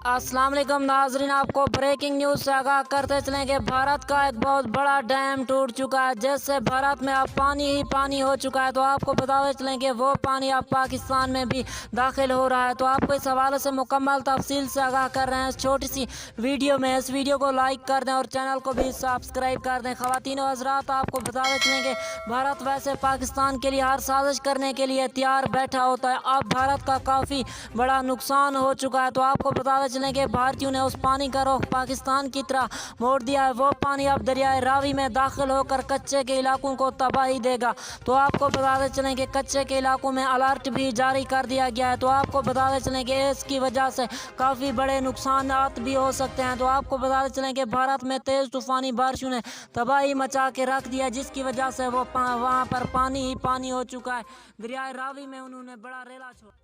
अस्सलाम वालेकुम नाजरीन, आपको ब्रेकिंग न्यूज़ से आगाह करते चलें कि भारत का एक बहुत बड़ा डैम टूट चुका है, जिससे भारत में अब पानी ही पानी हो चुका है। तो आपको बताते चलें कि वो पानी अब पाकिस्तान में भी दाखिल हो रहा है। तो आपको इस हवाले से मुकम्मल तफसील से आगाह कर रहे हैं इस छोटी सी वीडियो में। इस वीडियो को लाइक कर दें और चैनल को भी सब्सक्राइब कर दें। ख़वातीन व हज़रात, आपको बताते चलें कि भारत वैसे पाकिस्तान के लिए हर साजिश करने के लिए तैयार बैठा होता है। अब भारत का काफ़ी बड़ा नुकसान हो चुका है। तो आपको बताते चलें कि भारतीयों ने उस पानी का रुख पाकिस्तान की तरफ मोड़ दिया है। वो पानी अब दरियाए रावी में दाखिल होकर कच्चे के इलाकों को तबाही देगा। तो आपको बताते चलें कि कच्चे के इलाकों में अलर्ट भी जारी कर दिया गया है। तो आपको बताते चलें कि इसकी वजह से काफ़ी बड़े नुकसान भी हो सकते हैं। तो आपको बताते चलें कि भारत में तेज़ तूफ़ानी बारिशों ने तबाही मचा के रख दिया, जिसकी वजह से वो वहाँ पर पानी ही पानी हो चुका है। दरियाए रावी में उन्होंने बड़ा रेला छोड़ा।